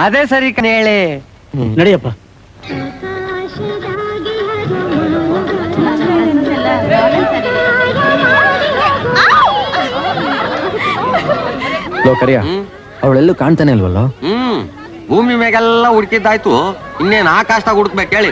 ಅದೇ ಸರಿ ಕಣೆ, ಹೇಳಿ. ನಡಿಯಪ್ಪ. ಲೋ ಕರಿಯ, ಅವಳೆಲ್ಲೂ ಕಾಣ್ತಾನೆ ಇಲ್ವಲ್ಲ? ಭೂಮಿ ಮೇಗೆಲ್ಲ ಹುಡುಕಿದ್ದಾಯ್ತು, ಇನ್ನೇನ್ ಆಕಾಶದಾಗ ಹುಡುಕ್ಬೇಕು ಹೇಳಿ.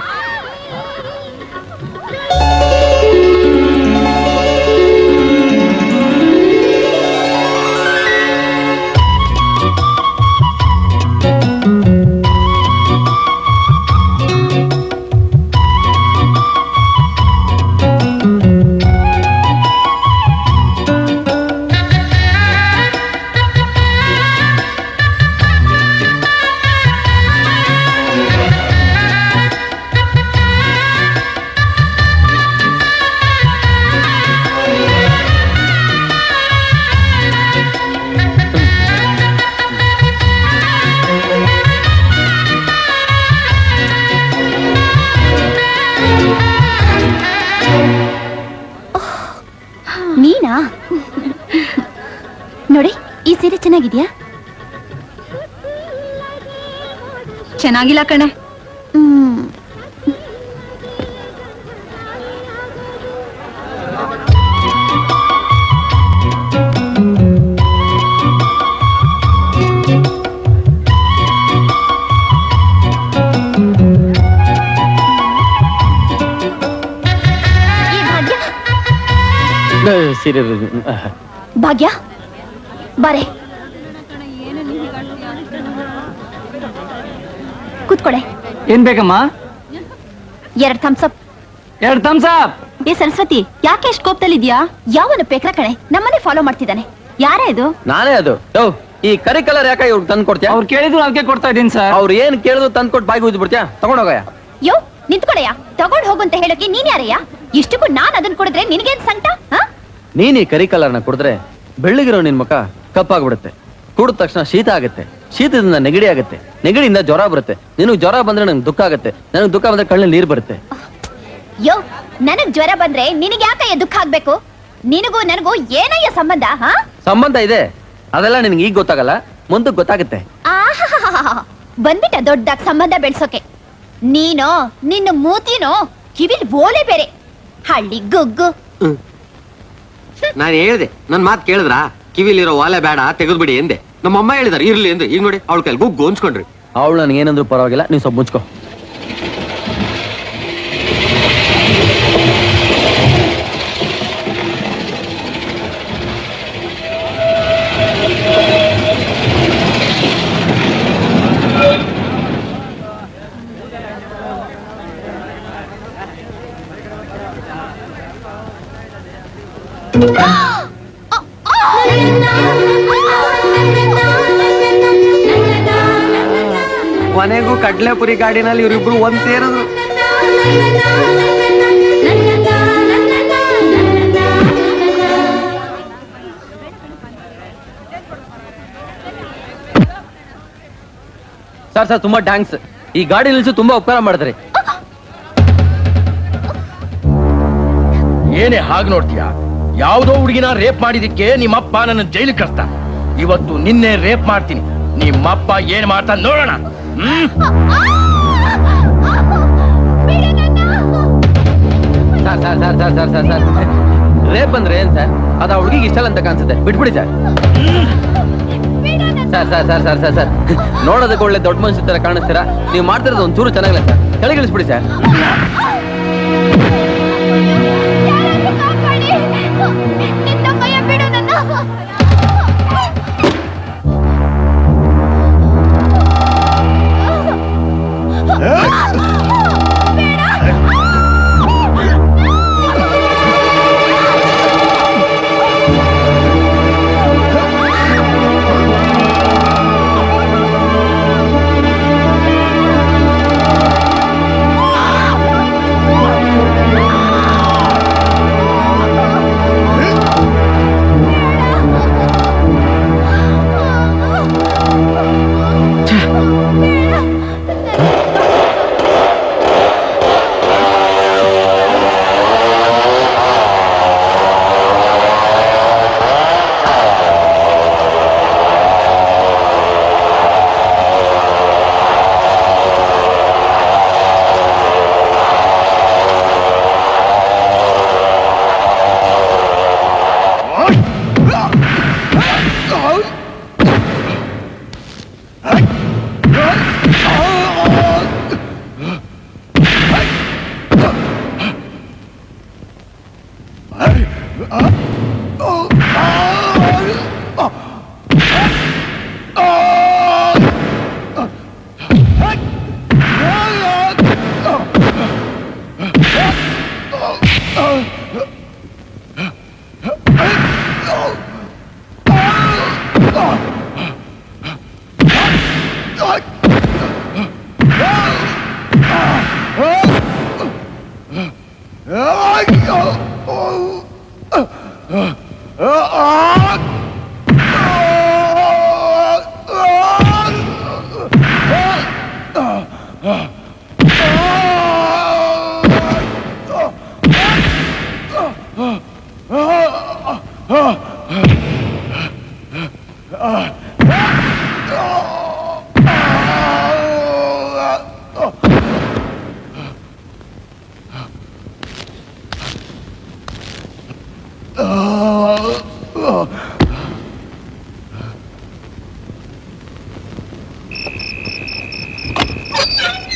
ನೀನಾ? ನೋಡಿ, ಈ ಸೀರೆ ಚೆನ್ನಾಗಿದ್ಯಾ? ಚೆನ್ನಾಗಿಲ್ಲ ಕಣೆ. ಸೀರೆ ಭಾಗ್ಯ, ಬಾರೆ ಕೂತ್ಕೊಳೆ. ಏನ್ ಬೇಕಮ್ಮ? 2 ಥಮ್ಸಪ್. 2 ಥಮ್ಸಪ್. ಏ ಸರಸ್ವತಿ, ಯಾಕೆ ಎಷ್ಟು ಕೋಪದಲ್ಲಿದ್ಯಾ? ಯಾವನು ಪೇಕ್ರ ಕಣೆ, ನಮ್ಮನೆ ಫಾಲೋ ಮಾಡ್ತಿದ್ದಾನೆ. ಯಾರೇ ಇದು? ನಾನೇ ಅದು. ಈ ಕರಿ ಕಲರ್ ಯಾಕೆ ಇವ್ರಿಗೆ ತಂದು ಕೊಡ್ತೀಯ? ಅವ್ರು ಕೇಳಿದ್ರು ಅದಕ್ಕೆ ಕೊಡ್ತಾ ಇದ್ದೀನಿ ಸರ್. ಅವ್ರು ಏನ್ ಕೇಳಿದ್ರು ತಂದು ಕೊಟ್ಟು ಬಾಯಿಗೆ ಉಜ್ಜಿ ಬಿಡ್ತೀಯಾ? ತಗೊಂಡೋಗಯ್ಯ. ಯೋ, ನಿಂತ್ಕೊಳಯ್ಯ. ತಗೊಂಡ್ ಹೋಗು ಅಂತ ಹೇಳಕ್ಕೆ ನೀನ್ ಯಾರಯ್ಯ? ಇಷ್ಟಕ್ಕೂ ನಾನ್ ಅದನ್ನ ಕೊಡಿದ್ರೆ ನಿನಗೇನ್ ಸಂಕಟ? ನೀನ್ ಈ ಕರಿ ಕಲರ್ನ ಕುಡಿದ್ರೆ ಬೆಳ್ಳಗಿರೋ ನಿನ್ ಮುಖ ಕಪ್ಪಾಗ್ಬಿಡುತ್ತೆ. ಕುಡಿದ ತಕ್ಷಣ ಶೀತ ಆಗುತ್ತೆ, ಶೀತದಿಂದ ನೆಗಡಿ ಆಗುತ್ತೆ, ನೆಗಡಿಯಿಂದ ಜ್ವರ ಬರುತ್ತೆ. ನಿನಗ್ ಜ್ವರ ಬಂದ್ರೆ ನಂಗೆ ದುಃಖ ಆಗುತ್ತೆ, ನನಗ್ ದುಃಖ ಬಂದ್ರೆ ಕಣ್ಣಲ್ಲಿ ನೀರು ಬರುತ್ತೆ. ಯೋ, ನನಗ್ ಜ್ವರ ಬಂದ್ರೆ ನಿನಗೆ ಯಾಕಯ್ಯ ದುಃಖ ಆಗ್ಬೇಕು? ನಿನಗೂ ನನಗೂ ಏನಯ್ಯ ಸಂಬಂಧ? ಸಂಬಂಧ ಇದೆ, ಅದೆಲ್ಲ ನಿನ್ಗೆ ಈಗ ಗೊತ್ತಾಗಲ್ಲ, ಮುಂದಕ್ಕೆ ಗೊತ್ತಾಗುತ್ತೆ. ಬಂದ್ಬಿಟ್ಟ ದೊಡ್ಡದಾಗ್ ಸಂಬಂಧ ಬೆಳ್ಸೋಕೆ. ನೀನೋ, ನಿನ್ನ ಮೂತಿನೋ ಕಿವಿಲ್ ಓಲೆ ಬೇರೆ. ಹಳ್ಳಿ ಗುಗ್ಗು. ನಾನು ಹೇಳ್ದೆ, ನನ್ ಮಾತು ಕೇಳಿದ್ರ? ಕಿವಿಲಿರೋ ವಾಲೆ ಬೇಡ, ತೆಗೆದ್ಬಿಡಿ ಎಂದೆ. ನಮ್ಮಮ್ಮ ಹೇಳಿದಾರೆ ಇರ್ಲಿ ಎಂದು. ಈಗ ನೋಡಿ, ಅವಳ ಕೈಲಿ ಗುಗ್ಗು ಅನ್ಸ್ಕೊಂಡ್ರಿ. ಅವಳು ನನಗೆ ಏನಂದ್ರು ಪರವಾಗಿಲ್ಲ, ನೀವು ಸ್ವಲ್ಪ ಮುಚ್ಕೋ. ಕೊನೆಗೂ ಕಡ್ಲೆಪುರಿ ಗಾಡಿನಲ್ಲಿ ಇವರಿಬ್ರು ಒಂದ್ ಸೇರಿದ್ರು. ಸರ್ ತುಂಬಾ ಥ್ಯಾಂಕ್ಸ್. ಈ ಗಾಡಿ ನಿಲ್ಸು ತುಂಬಾ ಉಪಕಾರ ಮಾಡಿದ್ರಿ. ಏನೇ ಹಾಗೆ ನೋಡ್ತೀಯಾ? ಯಾವುದೋ ಹುಡುಗಿನ ರೇಪ್ ಮಾಡಿದಕ್ಕೆ ನಿಮ್ಮಪ್ಪ ನನ್ನ ಜೈಲಿಗೆ ಕಳ್ಸ್ತಾ. ಇವತ್ತು ನಿನ್ನೆ ರೇಪ್ ಮಾಡ್ತೀನಿ. ನಿಮ್ಮಪ್ಪ ಏನ್ ಮಾಡ್ತಾ ನೋಡೋಣ. ಸರ್ ರೇಪ್ ಅಂದ್ರೆ ಏನ್ ಸರ್? ಅದ ಹುಡುಗಿಗೆ ಇಷ್ಟ ಅಂತ ಕಾಣಿಸುತ್ತೆ, ಬಿಟ್ಬಿಡಿ ಸರ್. ಸರ್ ನೋಡೋದಕ್ಕೆ ಒಳ್ಳೆ ದೊಡ್ಡ ಮನುಷ್ಯ ತರ ಕಾಣಿಸ್ತೀರಾ, ನೀವು ಮಾಡ್ತಿರೋದು ಒಂಚೂರು ಚೆನ್ನಾಗಿಲ್ಲ ಸರ್. ಕೆಳಗಿಳಿಸ್ಬಿಡಿ ಸರ್.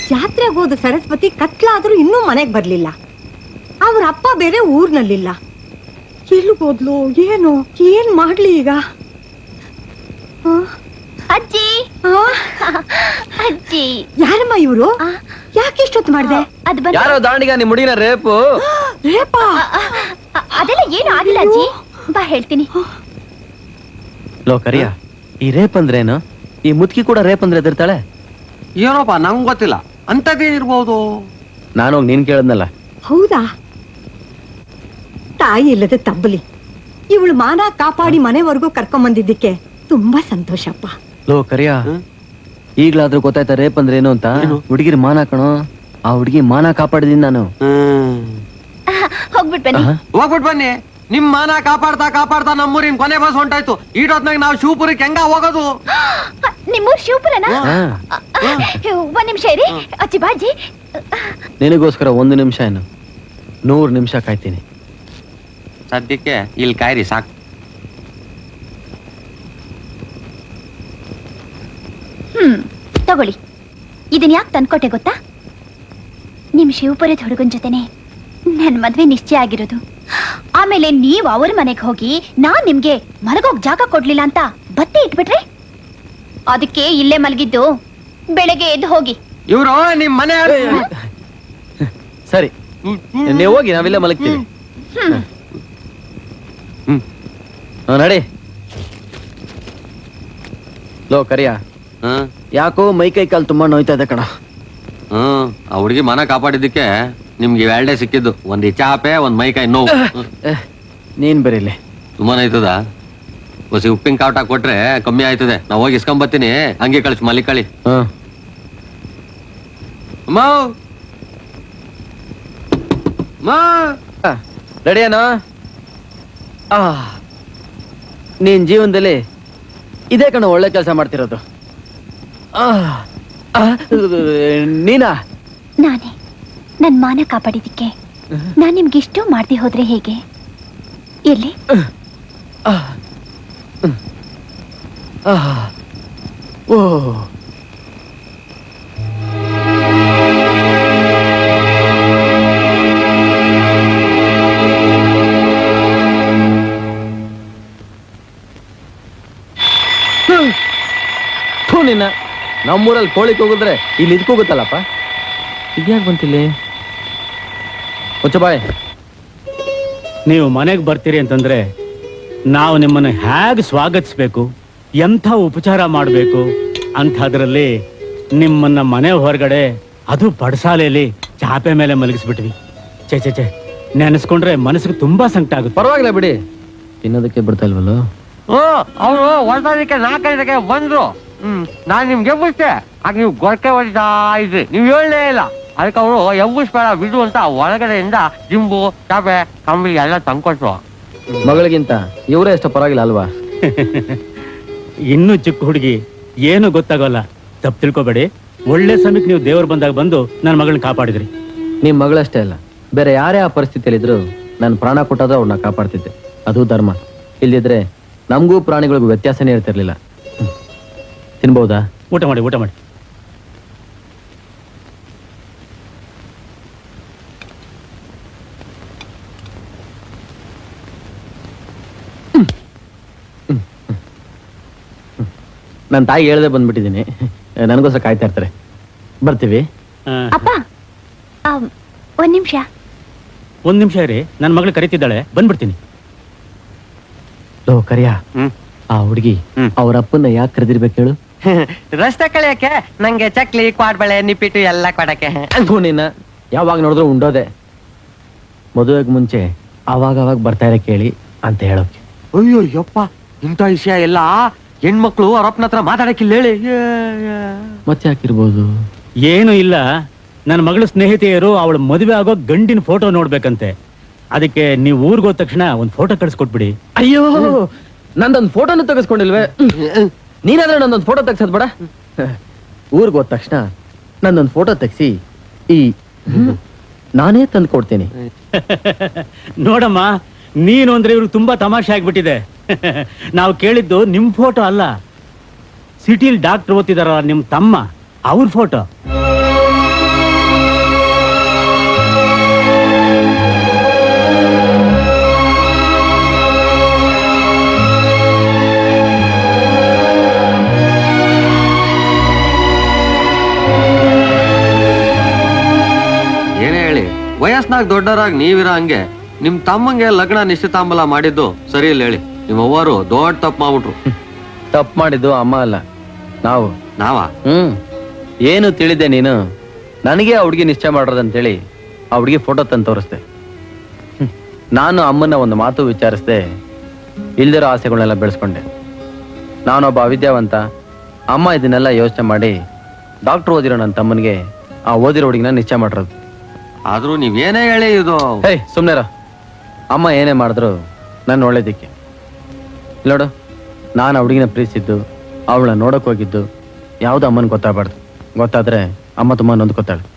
ಜಾತ್ರೆಗೆ ಹೋದ ಸರಸ್ವತಿ ಕತ್ಲಾದ್ರೂ ಇನ್ನೂ ಮನೆಗ್ ಬರ್ಲಿಲ್ಲ. ಅವ್ರ ಅಪ್ಪ ಬೇರೆ ಊರ್ನಲ್ಲಿಲ್ಲ. ಎಲ್ಲಿಗೋದ್ಲು ಏನು, ಏನ್ ಮಾಡ್ಲಿ ಈಗ? ಅಜ್ಜಿ ಅಜ್ಜಿ, ಯಾರಮ್ಮ ಇವ್ರು? ಯಾಕೆ ಇಷ್ಟೊತ್ತು ಮಾಡ್ದೆ? ಅದು ಬಂದು ಯಾರೋ ದಾಂಡಿಗ ನಿಮ್ ಹುಡುಗಿನ ರೇಪು. ರೇಪಾ? ಅದೆಲ್ಲ ಏನು ಆಗಿಲ್ಲ ಅಜ್ಜಿ, ಬಾ ಹೇಳ್ತೀನಿ. ಲೋ ಕರಿಯ, ಈ ರೇಪ್ ಅಂದ್ರೇನು? ಈ ಮುದುಕಿ ಕೂಡ ರೇಪ್ ಅಂದ್ರೆ ಎದಿರ್ತಾಳೆ? ಏನೋಪ್ಪ ನಂಗೆ ಗೊತ್ತಿಲ್ಲ, ಅಂತದೇನಿರ್ಬೋದು. ನಾನೋಗ್ ನೀನ್ ಕೇಳದ್ನಲ್ಲ. ಹೌದಾ? ತಾಯಿ ಇಲ್ಲದೆ ತಬ್ಬಲಿ. ಇವಳು ಮಾನ ಕಾಪಾಡಿ ಮನೆವರೆಗೂ ಕರ್ಕೊಂಬಂದಿದ್ದಕ್ಕೆ ತುಂಬಾ ಸಂತೋಷಪ್ಪ. ಲೋ ಕರಿಯ, ಈಗ್ಲಾದ್ರೂ ಗೊತ್ತಾಯ್ತಾ ರೇಪ್ ಅಂದ್ರೆ ಏನು ಅಂತ? ಹುಡುಗಿರ್ ಮಾನ ಕಣೋ, ಆ ಹುಡುಗಿ ಮಾನ ಕಾಪಾಡಿದೀನಿ ನಾನು. ಹೋಗ್ಬಿಟ್ ಬನ್ನಿ. ಹೋಗ್ಬಿಟ್ ಬನ್ನಿ. ನಿಮ್ ಮಾನ ಕಾಪಾಡ್ತಾ ಕಾಪಾಡ್ತಾ ನಮ್ಮೂರಿನ ಕೊನೆ ಬಸ್ ಹೊಂಟಾಯ್ತು. ಈಟೊತ್ನಾಗ ನಾವು ಶಿವಪುರಕ್ಕೆ ಹೆಂಗ ಹೋಗೋದು? ನಿಮ್ಮೂರ್ ಶಿವಪುರನ? ಒಂದ್ ನಿಮಿಷ ಇರಿ ಅಜ್ಜಿ, ಬಾಜಿ. ನಿನಗೋಸ್ಕರ 1 ನಿಮಿಷ ಏನು, 100 ನಿಮಿಷ ಕಾಯ್ತೀನಿ. ಸದ್ಯಕ್ಕೆ ಇಲ್ಲಿ ಕಾಯ್ರಿ ಸಾಕು. ತಗೊಳ್ಳಿ. ಇದನ್ ಯಾಕೆ ತಂದ್ಕೊಟ್ಟೆ ಗೊತ್ತಾ? ನಿಮ್ ಶಿವಪುರದ ಹುಡುಗನ್ ಜೊತೆನೆ ನನ್ ಮದ್ವೆ ನಿಶ್ಚಯ ಆಗಿರೋದು. ಆಮೇಲೆ ನೀವ್ ಅವ್ರ ಮನೆಗೆ ಹೋಗಿ ನಾನ್ ನಿಮ್ಗೆ ಮಲಗೋಗ್ ಜಾಗ ಕೊಡ್ಲಿಲ್ಲ ಅಂತ ಬತ್ತಿ ಇಟ್ಬಿಟ್ರೆ, ಅದಕ್ಕೆ ಇಲ್ಲೇ ಮಲಗಿದ್ದು. ಬೆಳಗ್ಗೆ ಎದ್ದು ಹೋಗಿ. ಇವ್ರು ನಿಮ್ ಮನೆ ಸರಿ, ನೀವು ಹೋಗಿ, ನಾವಿಲ್ಲ ಮಲಗ್ತೀವಿ. ನಡಿ. ಲೋ ಕರಿಯ, ಯಾಕೋ ಮೈ ಕೈ ಕಾಲು ತುಂಬಾ ನೋಯ್ತಾ ಇದೆ ಕಣ. ಆ ಹುಡುಗಿ ಮನ ಕಾಪಾಡಿದ್ದಕ್ಕೆ ನಿಮ್ಗೆ 2 ಸಿಕ್ಕಿದ್ದು. ಒಂದ್ ಚಾಪೆ, ಒಂದ್ ಮೈ ಕೈ ನೋವು. ನೀನ್ ಬರೀಲಿ. ತುಂಬಾ ಆಯ್ತದ? ಹೊಸಿ ಉಪ್ಪಿನ ಕಾಟ ಕೊಟ್ರೆ ಕಮ್ಮಿ ಆಯ್ತದೆ. ನಾವ್ ಹೋಗಿ ಇಸ್ಕೊಂಬತ್ತೀನಿ, ಹಂಗೆ ಕಳಿಸ್ ಮಲಿಕಳಿ. ರೆಡಿಯೇನೋ? ನೀನ್ ಜೀವನದಲ್ಲಿ ಇದೇ ಕಣ ಒಳ್ಳೆ ಕೆಲಸ ಮಾಡ್ತಿರೋದು. ನೀನಾ? ನಾನೇ ನನ್ ಮಾನ ಕಾಪಾಡಿದ್ದಕ್ಕೆ ನಾನ್ ನಿಮ್ಗೆ ಇಷ್ಟು ಮಾಡ್ದೆ ಹೋದ್ರೆ ಹೇಗೆ? ಎಲ್ಲಿ? ಓ, ನಿನ್ನ ನಮ್ಮೂರಲ್ಲಿ ಕೋಳಿ ಕೂಗಿದ್ರೆ ಇಲ್ಲಿ ಇದು ಕೂಗುತ್ತಲ್ಲಪ್ಪ. ಇದ್ಯಾಕೆ ಬಂತಿಲ್ಲಿ? ಬಾಯ್, ನೀವು ಮನೆಗೆ ಬರ್ತೀರಿ ಅಂತಂದ್ರೆ ನಾವು ನಿಮ್ಮನ್ನು ಹೇಗೆ ಸ್ವಾಗತಿಸ್ಬೇಕು, ಎಂಥ ಉಪಚಾರ ಮಾಡಬೇಕು ಅಂಥದ್ರಲ್ಲಿ ನಿಮ್ಮನ್ನ ಮನೆ ಹೊರಗಡೆ, ಅದು ಪಡಸಾಲೆಯಲ್ಲಿ ಚಾಪೆ ಮೇಲೆ ಮಲಗಿಸ್ಬಿಟ್ವಿ. ಚೇ ಚೇ ಚೇ, ನೆನೆಸ್ಕೊಂಡ್ರೆ ಮನಸ್ಸಿಗೆ ತುಂಬಾ ಸಂಕಟ ಆಗುತ್ತೆ. ಪರವಾಗಿಲ್ಲ ಬಿಡಿ, ತಿನ್ನೋದಕ್ಕೆ ಬಿಡ್ತಾ ಇಲ್ವಲ್ಲ. ಅವರು ಹೊರದಕ್ಕೆ 4-5ಕ್ಕೆ ಬಂದ್ರು. ನಾನ್ ನಿಮ್ಗೆ ಎಬ್ಬಿಸ್ತೆ, ಆಗ ನೀವು ಗೊರಕೆ ಹೊಡಿತಾ ಇದ್ರಿ. ನೀವು ಹೇಳಲೇ ಇಲ್ಲ. ಅದಕ್ಕೆ ಅವರು ಎಬ್ಬಿಸ್ಬೇಡ ಬಿಡು ಅಂತ ಒಳಗಡೆಯಿಂದ ಜಿಂಬು, ಚಾಪೆ, ಕಂಬಳಿ ಎಲ್ಲ ತಂದ್ಕೊಟ್ರು. ಮಗಳಿಗಿಂತ ಇವರೇ ಎಷ್ಟು ಪರವಾಗಿಲ್ಲ ಅಲ್ವಾ? ಇನ್ನೂ ಚಿಕ್ಕ ಹುಡುಗಿ, ಏನು ಗೊತ್ತಾಗೋಲ್ಲ. ತಪ್ಪು ತಿಳ್ಕೊಬೇಡಿ. ಒಳ್ಳೆ ಸಮಯಕ್ಕೆ ನೀವು ದೇವ್ರು ಬಂದಾಗ ಬಂದು ನನ್ನ ಮಗಳನ್ನ ಕಾಪಾಡಿದ್ರಿ. ನಿಮ್ ಮಗಳಷ್ಟೇ ಅಲ್ಲ, ಬೇರೆ ಯಾರೇ ಆ ಪರಿಸ್ಥಿತಿಯಲ್ಲಿದ್ರು ನಾನು ಪ್ರಾಣ ಕೊಟ್ಟಾದ್ರೂ ಅವ್ರನ್ನ ಕಾಪಾಡ್ತಿದ್ದೆ. ಅದು ಧರ್ಮ. ಇಲ್ಲಿದ್ರೆ ನಮಗೂ ಪ್ರಾಣಿಗಳಿಗೂ ವ್ಯತ್ಯಾಸನೇ ಇರ್ತಿರ್ಲಿಲ್ಲ. ತಿನ್ಬಹುದಾ? ಊಟ ಮಾಡಿ, ಊಟ ಮಾಡಿ. ನನ್ನ ತಾಯಿ ಹೇಳ್ದೆ ಬಂದ್ಬಿಟ್ಟಿದ್ದೀನಿ. ನನಗೋಸ್ಕರ ಕಾಯ್ತಾ ಇರ್ತಾರೆ. ಬರ್ತೀವಿ. ಅಪ್ಪ, ಒಂದ್ ನಿಮಿಷ. ಒಂದ್ ನಿಮಿಷ ಇರಿ, ನನ್ನ ಮಗಳು ಕರೀತಿದ್ದಾಳೆ, ಬಂದ್ಬಿಡ್ತೀನಿ. ಲೋ ಕರಿಯ, ಆ ಹುಡುಗಿ ಅವ್ರ ಅಪ್ಪನ್ನ ಯಾಕೆ ಕರೆದಿರ್ಬೇಕು ಹೇಳು? ರಸ್ತೆ ಕಳಿಯಕ್ಕೆ, ನಂಗೆ ಚಕ್ಲಿ, ಕ್ವಾಡ್ಬಳೆ, ನಿಪ್ಪಿಟ್ಟು ಎಲ್ಲ ಕೊಡಕ್ಕೆ. ನಿನ್ನ ಯಾವಾಗ ನೋಡಿದ್ರು ಉಂಡೋದೆ. ಮದುವೆಗೆ ಮುಂಚೆ ಅವಾಗ ಬರ್ತಾ ಇರ ಕೇಳಿ ಅಂತ ಹೇಳೋಕೆ. ಅಯ್ಯೋ ಯಪ್ಪ, ಇಂಥ ವಿಷಯ ಎಲ್ಲ ಹೆಣ್ಮಕ್ಳು ಅವ್ರ ಅಪ್ಪನ ಹತ್ರ ಮಾತಾಡಕ್ಕಿಲ್ಲ ಹೇಳಿ. ಮತ್ತೆ ಯಾಕಿರ್ಬೋದು? ಏನು ಇಲ್ಲ, ನನ್ನ ಮಗಳ ಸ್ನೇಹಿತೆಯರು ಅವಳ ಮದುವೆ ಆಗೋ ಗಂಡಿನ ಫೋಟೋ ನೋಡ್ಬೇಕಂತೆ. ಅದಕ್ಕೆ ನೀವು ಊರಿಗೆ ಹೋದ ತಕ್ಷಣ ಒಂದು ಫೋಟೋ ಕಳಿಸ್ಕೊಟ್ಬಿಡಿ. ಅಯ್ಯೋ ನಂದೊಂದು ಫೋಟೋನು ತೆಗೆಸ್ಕೊಂಡಿಲ್ವೇ? ನೀನಾದ್ರೆ ನಂದೊಂದು ಫೋಟೋ ತೆಗ್ಸೋದ್ ಬೇಡ. ಊರಿಗೆ ಹೋದ ತಕ್ಷಣ ನಂದೊಂದು ಫೋಟೋ ತೆಗ್ಸಿ ನಾನೇ ತಂದು ಕೊಡ್ತೀನಿ. ನೋಡಮ್ಮ, ನೀನು ಅಂದ್ರೆ ಇವ್ರಿಗೆ ತುಂಬಾ ತಮಾಷೆ ಆಗ್ಬಿಟ್ಟಿದೆ. ನಾವು ಕೇಳಿದ್ದು ನಿಮ್ ಫೋಟೋ ಅಲ್ಲ, ಸಿಟಿಲ್ ಡಾಕ್ಟರ್ ಓದ್ತಿದಾರ ನಿಮ್ ತಮ್ಮ, ಅವ್ರ ಫೋಟೋ. ಏನೇ ಹೇಳಿ, ವಯಸ್ನಾಗ ದೊಡ್ಡರಾಗಿ ನೀವಿರ ಹಂಗೆ ನಿಮ್ ತಮ್ಮಂಗೆ ಲಗ್ನ ನಿಶ್ಚಿತಾಂಬಲ ಮಾಡಿದ್ದು ಸರಿ ಇಲ್ಲ ಹೇಳಿ. ನಿಮ್ಮ ಅವ್ವರು ದೊಡ್ಡ ತಪ್ಪು ಮಾಡ್ಬಿಟ್ರು. ತಪ್ಪು ಮಾಡಿದ್ದು ಅಮ್ಮ ಅಲ್ಲ, ನಾವು. ನಾವಾ? ಏನು ತಿಳಿದೆ ನೀನು? ನನಗೆ ಆ ಹುಡುಗಿ ನಿಶ್ಚಯ ಮಾಡೋದಂತೇಳಿ ಆ ಹುಡುಗಿ ಫೋಟೋ ತಂದು ತೋರಿಸ್ದೆ. ನಾನು ಅಮ್ಮನ ಒಂದು ಮಾತು ವಿಚಾರಿಸ್ದೆ, ಇಲ್ದಿರೋ ಆಸೆಗಳನ್ನೆಲ್ಲ ಬೆಳೆಸ್ಕೊಂಡೆ. ನಾನೊಬ್ಬ ಅವಿದ್ಯಾವಂತ, ಅಮ್ಮ ಇದನ್ನೆಲ್ಲ ಯೋಚನೆ ಮಾಡಿ ಡಾಕ್ಟರ್ ಓದಿರೋ ನನ್ನ ತಮ್ಮನಿಗೆ ಆ ಓದಿರೋ ಹುಡುಗಿನ ನಿಶ್ಚಯ ಮಾಡಿರೋದು. ಆದ್ರೂ ನೀವೇನೇ ಹೇಳಿ ಇದು. ಹೇಯ್ ಸುಮ್ನೆರ, ಅಮ್ಮ ಏನೇ ಮಾಡಿದ್ರು ನಾನು ಒಳ್ಳೇದಕ್ಕೆ. ನೋಡು, ನಾನು ಆ ಹುಡುಗಿನ ಪ್ರೀತಿಸಿದ್ದು, ಅವಳನ್ನ ನೋಡಕ್ ಹೋಗಿದ್ದು ಯಾವ್ದು ಅಮ್ಮನ ಗೊತ್ತಾಗಬಾರ್ದು. ಗೊತ್ತಾದ್ರೆ ಅಮ್ಮ ತುಂಬಾ ನೊಂದ್ಕೊತಾಳೆ.